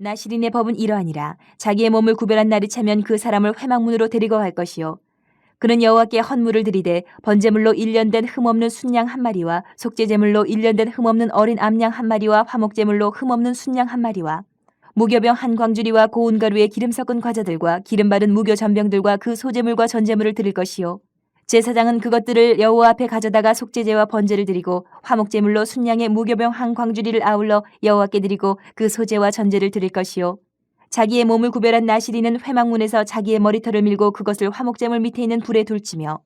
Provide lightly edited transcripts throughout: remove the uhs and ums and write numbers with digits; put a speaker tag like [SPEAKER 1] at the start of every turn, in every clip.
[SPEAKER 1] 나시린의 법은 이러하니라. 자기의 몸을 구별한 날이 차면 그 사람을 회막문으로 데리고 갈 것이요. 그는 여호와께 헌물을 드리되 번제물로 1년 된 흠없는 순양 한 마리와 속죄제물로 1년 된 흠없는 어린 암양 한 마리와 화목제물로 흠없는 순양 한 마리와 무교병 한 광주리와 고운 가루에 기름 섞은 과자들과 기름 바른 무교 전병들과 그 소제물과 전제물을 드릴 것이요. 제사장은 그것들을 여호와 앞에 가져다가 속죄제와 번제를 드리고 화목제물로 순양의 무교병 한 광주리를 아울러 여호와께 드리고 그 소제와 전제를 드릴 것이요. 자기의 몸을 구별한 나시린은 회막문에서 자기의 머리털을 밀고 그것을 화목제물 밑에 있는 불에 둘치며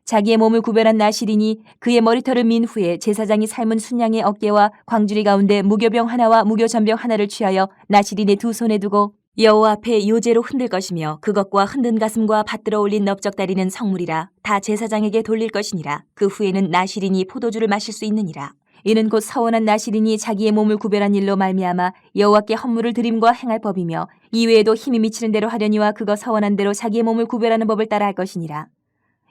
[SPEAKER 1] 자기의 몸을 구별한 나시린이 그의 머리털을 민 후에 제사장이 삶은 순양의 어깨와 광주리 가운데 무교병 하나와 무교전병 하나를 취하여 나시린의 두 손에 두고 여호와 앞에 요제로 흔들 것이며 그것과 흔든 가슴과 받들어 올린 넓적다리는 성물이라 다 제사장에게 돌릴 것이니라. 그 후에는 나시린이 포도주를 마실 수 있느니라. 이는 곧 서원한 나시린이 자기의 몸을 구별한 일로 말미암아 여호와께 헌물을 드림과 행할 법이며 이외에도 힘이 미치는 대로 하려니와 그거 서원한 대로 자기의 몸을 구별하는 법을 따라 할 것이니라.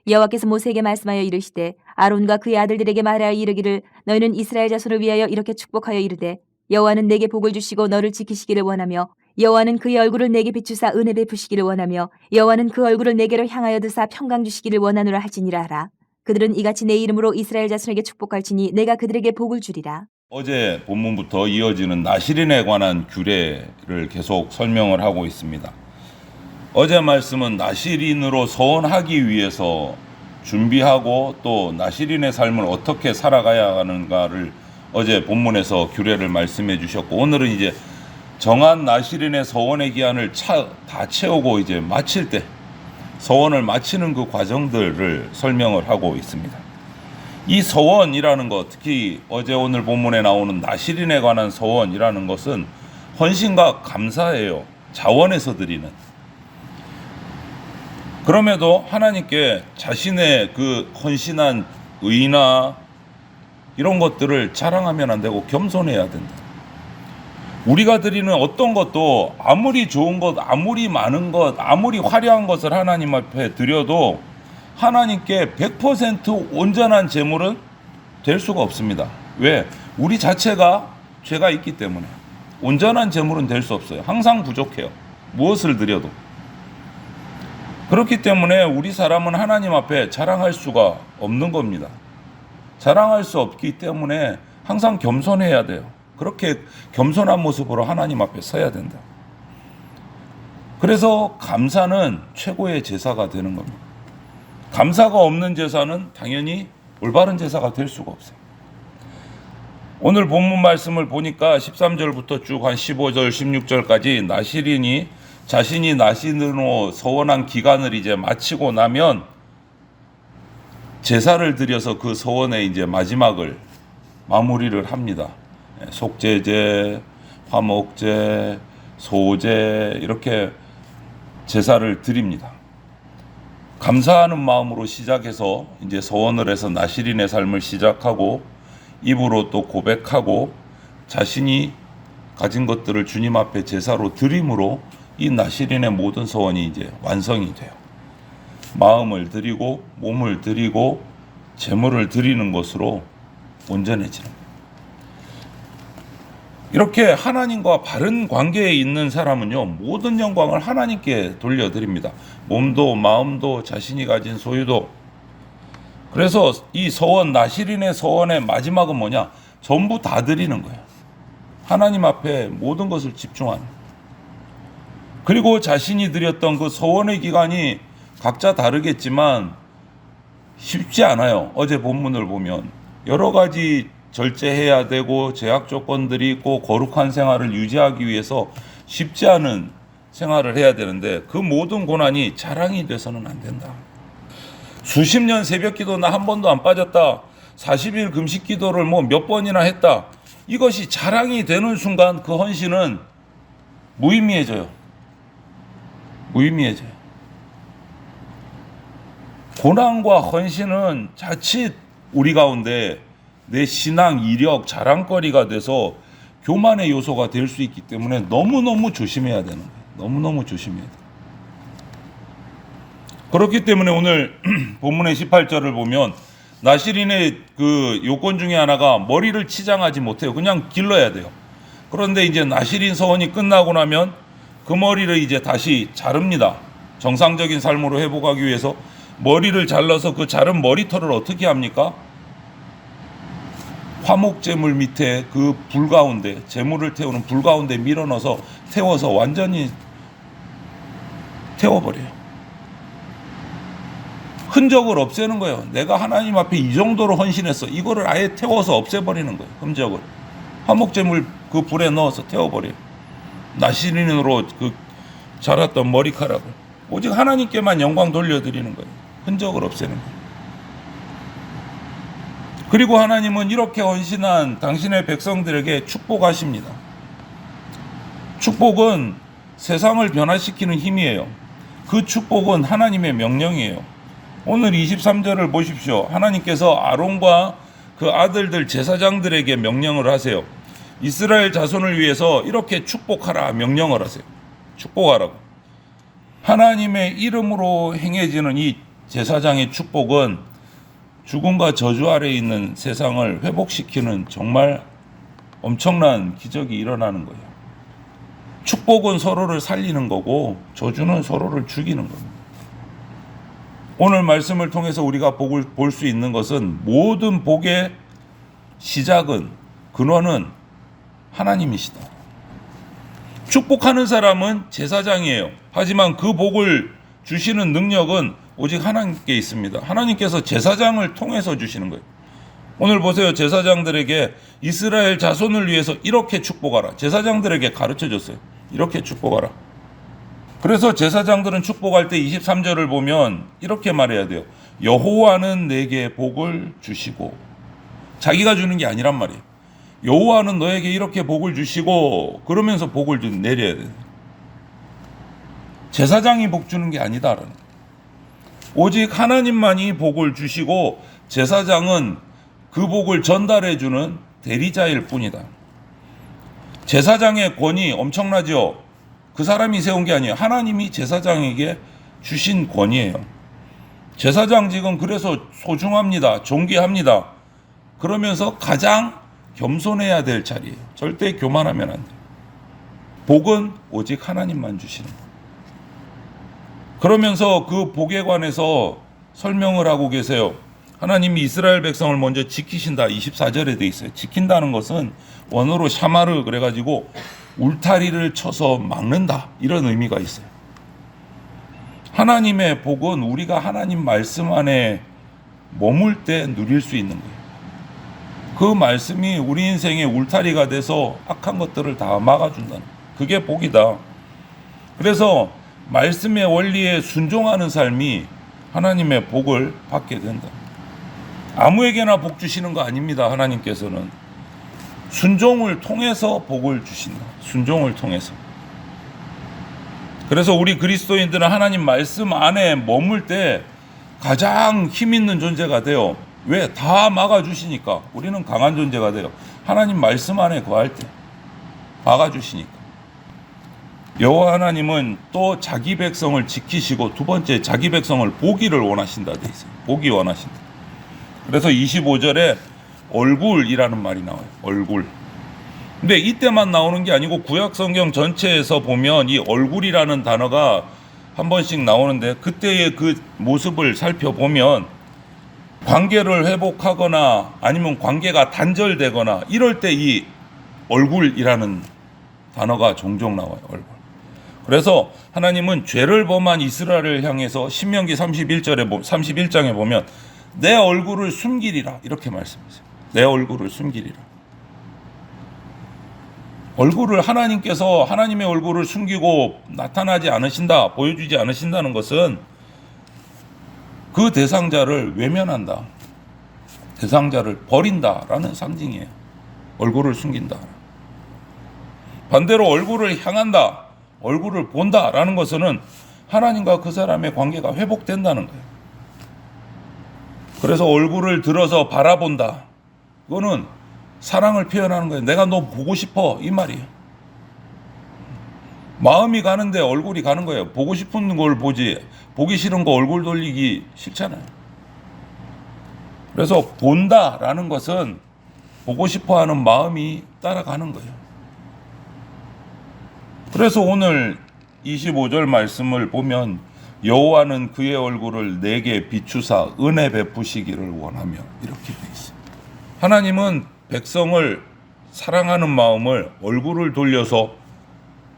[SPEAKER 1] 여호와께서 모세에게 말씀하여 이르시되 아론과 그의 아들들에게 말하여 이르기를 너희는 이스라엘 자손을 위하여 이렇게 축복하여 이르되 여호와는 내게 복을 주시고 너를 지키시기를 원하며 여호와는 그의 얼굴을 내게 비추사 은혜 베푸시기를 원하며 여호와는 그 얼굴을 내게로 향하여 드사 평강 주시기를 원하노라 할지니라 하라. 그들은 이같이 내 이름으로 이스라엘 자손에게 축복할지니 내가 그들에게 복을 주리라.
[SPEAKER 2] 어제 본문부터 이어지는 나시린에 관한 규례를 계속 설명을 하고 있습니다. 어제 말씀은 나시린으로 서원하기 위해서 준비하고 또 나시린의 삶을 어떻게 살아가야 하는가를 어제 본문에서 규례를 말씀해 주셨고, 오늘은 이제 정한 나시린의 서원의 기한을 다 채우고 이제 마칠 때 서원을 마치는 그 과정들을 설명을 하고 있습니다. 이 서원이라는 것, 특히 어제 오늘 본문에 나오는 나시린에 관한 서원이라는 것은 헌신과 감사예요. 자원에서 드리는. 그럼에도 하나님께 자신의 그 헌신한 의나 이런 것들을 자랑하면 안 되고 겸손해야 된다. 우리가 드리는 어떤 것도 아무리 좋은 것, 아무리 많은 것, 아무리 화려한 것을 하나님 앞에 드려도 하나님께 100% 온전한 제물은 될 수가 없습니다. 왜? 우리 자체가 죄가 있기 때문에 온전한 제물은 될 수 없어요. 항상 부족해요. 무엇을 드려도. 그렇기 때문에 우리 사람은 하나님 앞에 자랑할 수가 없는 겁니다. 자랑할 수 없기 때문에 항상 겸손해야 돼요. 그렇게 겸손한 모습으로 하나님 앞에 서야 된다. 그래서 감사는 최고의 제사가 되는 겁니다. 감사가 없는 제사는 당연히 올바른 제사가 될 수가 없어요. 오늘 본문 말씀을 보니까 13절부터 쭉 한 15절, 16절까지 나시린이 자신이 나시린으로 서원한 기간을 이제 마치고 나면 제사를 드려서 그 서원의 이제 마지막을 마무리를 합니다. 속죄제, 화목제, 소제 이렇게 제사를 드립니다. 감사하는 마음으로 시작해서 이제 서원을 해서 나시린의 삶을 시작하고 입으로 또 고백하고 자신이 가진 것들을 주님 앞에 제사로 드림으로 이 나시린의 모든 서원이 이제 완성이 돼요. 마음을 드리고 몸을 드리고 재물을 드리는 것으로 온전해지는 거예요. 이렇게 하나님과 바른 관계에 있는 사람은요, 모든 영광을 하나님께 돌려드립니다. 몸도 마음도 자신이 가진 소유도. 그래서 이 서원, 나시린의 서원의 마지막은 뭐냐? 전부 다 드리는 거예요. 하나님 앞에 모든 것을 집중하는 거예요. 그리고 자신이 드렸던 그 서원의 기간이 각자 다르겠지만 쉽지 않아요. 어제 본문을 보면 여러 가지 절제해야 되고 제약 조건들이 있고 거룩한 생활을 유지하기 위해서 쉽지 않은 생활을 해야 되는데 그 모든 고난이 자랑이 돼서는 안 된다. 수십 년 새벽 기도 나 한 번도 안 빠졌다. 40일 금식 기도를 뭐 몇 번이나 했다. 이것이 자랑이 되는 순간 그 헌신은 무의미해져요. 무의미해져요. 고난과 헌신은 자칫 우리 가운데 내 신앙, 이력, 자랑거리가 돼서 교만의 요소가 될 수 있기 때문에 너무너무 조심해야 되는 거예요. 너무너무 조심해야 돼요. 그렇기 때문에 오늘 본문의 18절을 보면 나시린의 그 요건 중에 하나가 머리를 치장하지 못해요. 그냥 길러야 돼요. 그런데 이제 나실인 서원이 끝나고 나면 그 머리를 이제 다시 자릅니다. 정상적인 삶으로 회복하기 위해서 머리를 잘라서 그 자른 머리털을 어떻게 합니까? 화목제물 밑에 그 불 가운데, 제물을 태우는 불 가운데 밀어넣어서 태워서 완전히 태워버려요. 흔적을 없애는 거예요. 내가 하나님 앞에 이 정도로 헌신했어. 이거를 아예 태워서 없애버리는 거예요. 흔적을. 화목제물 그 불에 넣어서 태워버려요. 나시린으로 그 자랐던 머리카락을. 오직 하나님께만 영광 돌려드리는 거예요. 흔적을 없애는 거예요. 그리고 하나님은 이렇게 헌신한 당신의 백성들에게 축복하십니다. 축복은 세상을 변화시키는 힘이에요. 그 축복은 하나님의 명령이에요. 오늘 23절을 보십시오. 하나님께서 아론과 그 아들들 제사장들에게 명령을 하세요. 이스라엘 자손을 위해서 이렇게 축복하라 명령을 하세요. 축복하라고. 하나님의 이름으로 행해지는 이 제사장의 축복은 죽음과 저주 아래에 있는 세상을 회복시키는 정말 엄청난 기적이 일어나는 거예요. 축복은 서로를 살리는 거고 저주는 서로를 죽이는 겁니다. 오늘 말씀을 통해서 우리가 복을 볼 수 있는 것은 모든 복의 시작은 근원은 하나님이시다. 축복하는 사람은 제사장이에요. 하지만 그 복을 주시는 능력은 오직 하나님께 있습니다. 하나님께서 제사장을 통해서 주시는 거예요. 오늘 보세요. 제사장들에게 이스라엘 자손을 위해서 이렇게 축복하라. 제사장들에게 가르쳐 줬어요. 이렇게 축복하라. 그래서 제사장들은 축복할 때 23절을 보면 이렇게 말해야 돼요. 여호와는 내게 복을 주시고. 자기가 주는 게 아니란 말이에요. 여호와는 너에게 이렇게 복을 주시고 그러면서 복을 좀 내려야 돼요. 제사장이 복 주는 게 아니다라는 거예요. 오직 하나님만이 복을 주시고 제사장은 그 복을 전달해 주는 대리자일 뿐이다. 제사장의 권위 엄청나죠? 그 사람이 세운 게 아니에요. 하나님이 제사장에게 주신 권위예요. 제사장직은 그래서 소중합니다. 존귀합니다. 그러면서 가장 겸손해야 될 자리예요. 절대 교만하면 안 돼요. 복은 오직 하나님만 주시는 거예요. 그러면서 그 복에 관해서 설명을 하고 계세요. 하나님이 이스라엘 백성을 먼저 지키신다. 24절에 돼 있어요. 지킨다는 것은 원어로 샤마르 그래가지고 울타리를 쳐서 막는다. 이런 의미가 있어요. 하나님의 복은 우리가 하나님 말씀 안에 머물 때 누릴 수 있는 거예요. 그 말씀이 우리 인생의 울타리가 돼서 악한 것들을 다 막아준다는 거예요. 그게 복이다. 그래서 말씀의 원리에 순종하는 삶이 하나님의 복을 받게 된다. 아무에게나 복 주시는 거 아닙니다. 하나님께서는 순종을 통해서 복을 주신다. 순종을 통해서. 그래서 우리 그리스도인들은 하나님 말씀 안에 머물 때 가장 힘 있는 존재가 돼요. 왜? 다 막아주시니까. 우리는 강한 존재가 돼요. 하나님 말씀 안에 거할 때 막아주시니까. 여호와 하나님은 또 자기 백성을 지키시고 두 번째 자기 백성을 보기를 원하신다 돼 있어요. 보기 원하신다. 그래서 25절에 얼굴이라는 말이 나와요. 얼굴. 근데 이때만 나오는 게 아니고 구약 성경 전체에서 보면 이 얼굴이라는 단어가 한 번씩 나오는데 그때의 그 모습을 살펴보면 관계를 회복하거나 아니면 관계가 단절되거나 이럴 때 이 얼굴이라는 단어가 종종 나와요. 얼굴. 그래서 하나님은 죄를 범한 이스라엘을 향해서 신명기 31장에 보면 내 얼굴을 숨기리라 이렇게 말씀하세요. 내 얼굴을 숨기리라. 얼굴을 하나님께서 하나님의 얼굴을 숨기고 나타나지 않으신다, 보여주지 않으신다는 것은 그 대상자를 외면한다. 대상자를 버린다라는 상징이에요. 얼굴을 숨긴다. 반대로 얼굴을 향한다. 얼굴을 본다라는 것은 하나님과 그 사람의 관계가 회복된다는 거예요. 그래서 얼굴을 들어서 바라본다. 이거는 사랑을 표현하는 거예요. 내가 너 보고 싶어 이 말이에요. 마음이 가는데 얼굴이 가는 거예요. 보고 싶은 걸 보지 보기 싫은 거 얼굴 돌리기 싫잖아요. 그래서 본다라는 것은 보고 싶어하는 마음이 따라가는 거예요. 그래서 오늘 25절 말씀을 보면 여호와는 그의 얼굴을 내게 비추사 은혜 베푸시기를 원하며 이렇게 돼 있어요. 하나님은 백성을 사랑하는 마음을 얼굴을 돌려서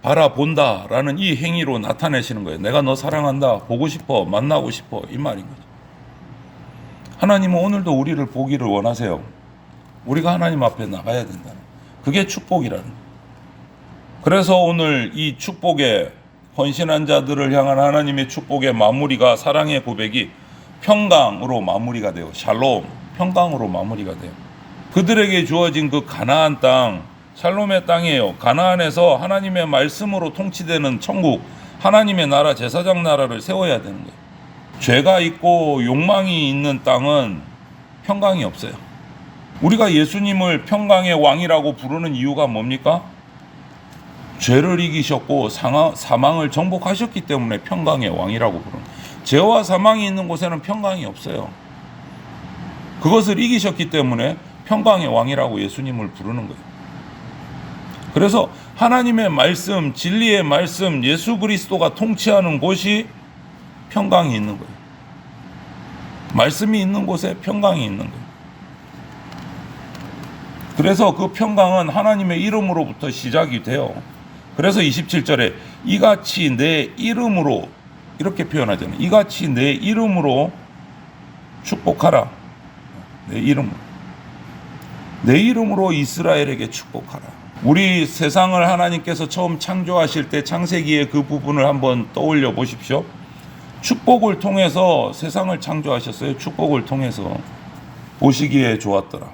[SPEAKER 2] 바라본다라는 이 행위로 나타내시는 거예요. 내가 너 사랑한다, 보고 싶어, 만나고 싶어, 이 말인 거죠. 하나님은 오늘도 우리를 보기를 원하세요. 우리가 하나님 앞에 나가야 된다는, 그게 축복이라는 거예요. 그래서 오늘 이 축복의 헌신한 자들을 향한 하나님의 축복의 마무리가, 사랑의 고백이 평강으로 마무리가 돼요. 샬롬, 평강으로 마무리가 돼요. 그들에게 주어진 그 가나안 땅, 샬롬의 땅이에요. 가나안에서 하나님의 말씀으로 통치되는 천국, 하나님의 나라, 제사장 나라를 세워야 되는 거예요. 죄가 있고 욕망이 있는 땅은 평강이 없어요. 우리가 예수님을 평강의 왕이라고 부르는 이유가 뭡니까? 죄를 이기셨고 사망을 정복하셨기 때문에 평강의 왕이라고 부르는 거예요. 죄와 사망이 있는 곳에는 평강이 없어요. 그것을 이기셨기 때문에 평강의 왕이라고 예수님을 부르는 거예요. 그래서 하나님의 말씀, 진리의 말씀, 예수 그리스도가 통치하는 곳이 평강이 있는 거예요. 말씀이 있는 곳에 평강이 있는 거예요. 그래서 그 평강은 하나님의 이름으로부터 시작이 돼요. 그래서 27절에 이같이 내 이름으로, 이렇게 표현하잖아요. 이같이 내 이름으로 축복하라. 내 이름으로. 내 이름으로 이스라엘에게 축복하라. 우리 세상을 하나님께서 처음 창조하실 때 창세기의 그 부분을 한번 떠올려 보십시오. 축복을 통해서 세상을 창조하셨어요. 축복을 통해서. 보시기에 좋았더라.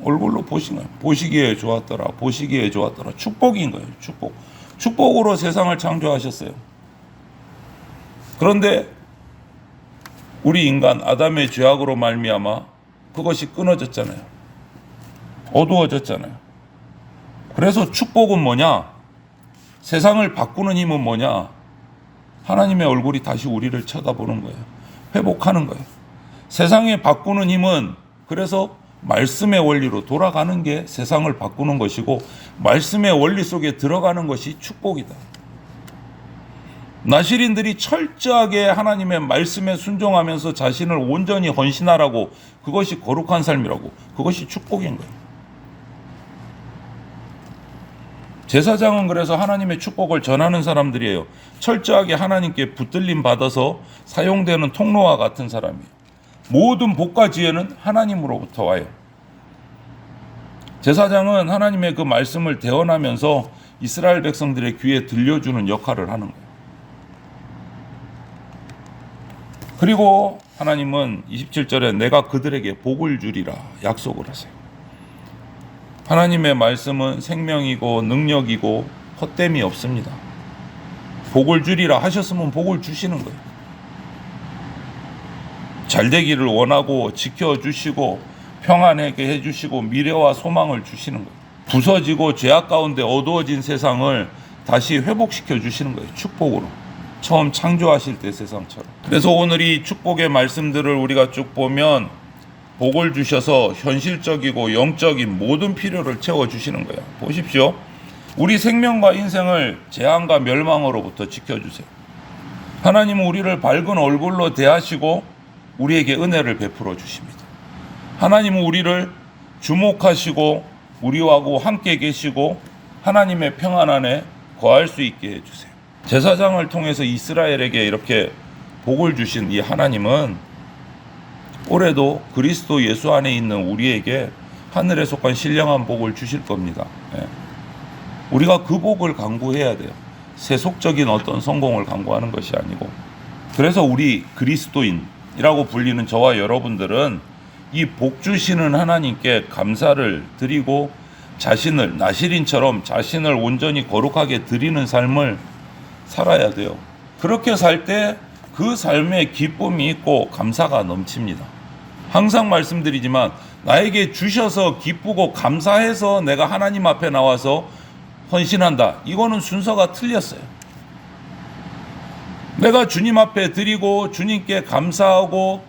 [SPEAKER 2] 얼굴로 보신 거예요. 보시기에 좋았더라. 보시기에 좋았더라. 축복인 거예요. 축복. 축복으로 세상을 창조하셨어요. 그런데 우리 인간 아담의 죄악으로 말미암아 그것이 끊어졌잖아요. 어두워졌잖아요. 그래서 축복은 뭐냐? 세상을 바꾸는 힘은 뭐냐? 하나님의 얼굴이 다시 우리를 쳐다보는 거예요. 회복하는 거예요. 세상에 바꾸는 힘은, 그래서 말씀의 원리로 돌아가는 게 세상을 바꾸는 것이고, 말씀의 원리 속에 들어가는 것이 축복이다. 나실인들이 철저하게 하나님의 말씀에 순종하면서 자신을 온전히 헌신하라고, 그것이 거룩한 삶이라고, 그것이 축복인 거예요. 제사장은 그래서 하나님의 축복을 전하는 사람들이에요. 철저하게 하나님께 붙들림 받아서 사용되는 통로와 같은 사람이에요. 모든 복과 지혜는 하나님으로부터 와요. 제사장은 하나님의 그 말씀을 대언하면서 이스라엘 백성들의 귀에 들려주는 역할을 하는 거예요. 그리고 하나님은 27절에 내가 그들에게 복을 주리라 약속을 하세요. 하나님의 말씀은 생명이고 능력이고 헛됨이 없습니다. 복을 주리라 하셨으면 복을 주시는 거예요. 잘 되기를 원하고 지켜주시고 평안하게 해주시고 미래와 소망을 주시는 거예요. 부서지고 죄악 가운데 어두워진 세상을 다시 회복시켜 주시는 거예요. 축복으로. 처음 창조하실 때 세상처럼. 그래서 오늘 이 축복의 말씀들을 우리가 쭉 보면 복을 주셔서 현실적이고 영적인 모든 필요를 채워주시는 거예요. 보십시오. 우리 생명과 인생을 재앙과 멸망으로부터 지켜주세요. 하나님은 우리를 밝은 얼굴로 대하시고 우리에게 은혜를 베풀어 주십니다. 하나님은 우리를 주목하시고 우리하고 함께 계시고 하나님의 평안 안에 거할 수 있게 해주세요. 제사장을 통해서 이스라엘에게 이렇게 복을 주신 이 하나님은 올해도 그리스도 예수 안에 있는 우리에게 하늘에 속한 신령한 복을 주실 겁니다. 우리가 그 복을 간구해야 돼요. 세속적인 어떤 성공을 간구하는 것이 아니고. 그래서 우리 그리스도인이라고 불리는 저와 여러분들은 이 복 주시는 하나님께 감사를 드리고 자신을, 나실인처럼 자신을 온전히 거룩하게 드리는 삶을 살아야 돼요. 그렇게 살 때 그 삶에 기쁨이 있고 감사가 넘칩니다. 항상 말씀드리지만 나에게 주셔서 기쁘고 감사해서 내가 하나님 앞에 나와서 헌신한다. 이거는 순서가 틀렸어요. 내가 주님 앞에 드리고 주님께 감사하고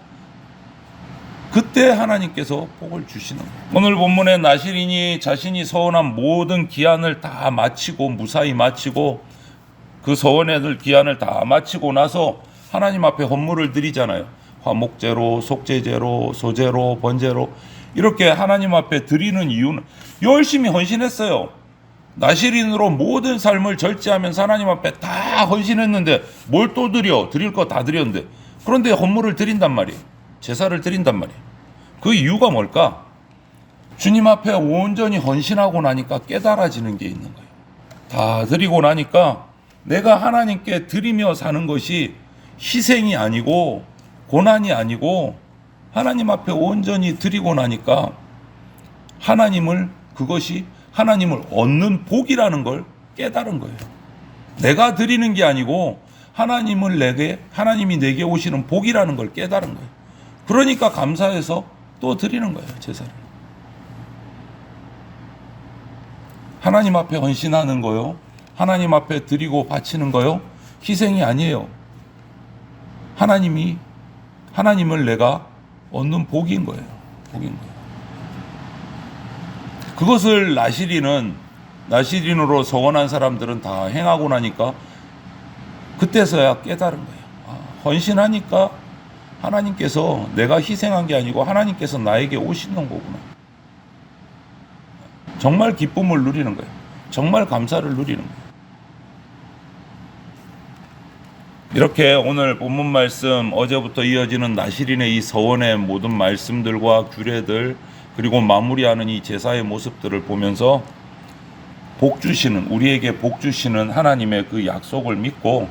[SPEAKER 2] 그때 하나님께서 복을 주시는 거예요. 오늘 본문에 나실인이 자신이 서원한 모든 기한을 다 마치고 무사히 마치고 그 서원의 기한을 다 마치고 나서 하나님 앞에 헌물을 드리잖아요. 화목제로, 속죄제로, 소제로, 번제로 이렇게 하나님 앞에 드리는 이유는 열심히 헌신했어요. 나시린으로 모든 삶을 절제하면서 하나님 앞에 다 헌신했는데 뭘 또 드려? 드릴 거 다 드렸는데 그런데 헌물을 드린단 말이에요. 제사를 드린단 말이에요. 그 이유가 뭘까? 주님 앞에 온전히 헌신하고 나니까 깨달아지는 게 있는 거예요. 다 드리고 나니까 내가 하나님께 드리며 사는 것이 희생이 아니고 고난이 아니고 하나님 앞에 온전히 드리고 나니까 그것이 하나님을 얻는 복이라는 걸 깨달은 거예요. 내가 드리는 게 아니고 하나님이 내게 오시는 복이라는 걸 깨달은 거예요. 그러니까 감사해서 또 드리는 거예요, 제사를. 하나님 앞에 헌신하는 거요, 하나님 앞에 드리고 바치는 거요, 희생이 아니에요. 하나님을 내가 얻는 복인 거예요. 복인 거예요. 그것을 나시린으로 서원한 사람들은 다 행하고 나니까 그때서야 깨달은 거예요. 헌신하니까 하나님께서 내가 희생한 게 아니고 하나님께서 나에게 오시는 거구나. 정말 기쁨을 누리는 거예요. 정말 감사를 누리는 거예요. 이렇게 오늘 본문 말씀, 어제부터 이어지는 나시린의 이 서원의 모든 말씀들과 규례들, 그리고 마무리하는 이 제사의 모습들을 보면서 우리에게 복 주시는 하나님의 그 약속을 믿고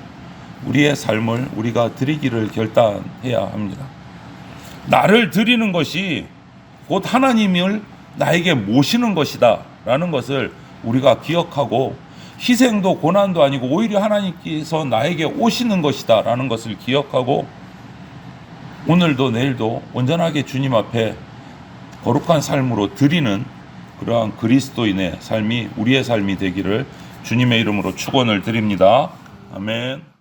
[SPEAKER 2] 우리의 삶을 우리가 드리기를 결단해야 합니다. 나를 드리는 것이 곧 하나님을 나에게 모시는 것이다 라는 것을 우리가 기억하고, 희생도 고난도 아니고 오히려 하나님께서 나에게 오시는 것이다 라는 것을 기억하고, 오늘도 내일도 온전하게 주님 앞에 거룩한 삶으로 드리는 그러한 그리스도인의 삶이 우리의 삶이 되기를 주님의 이름으로 축원을 드립니다. 아멘.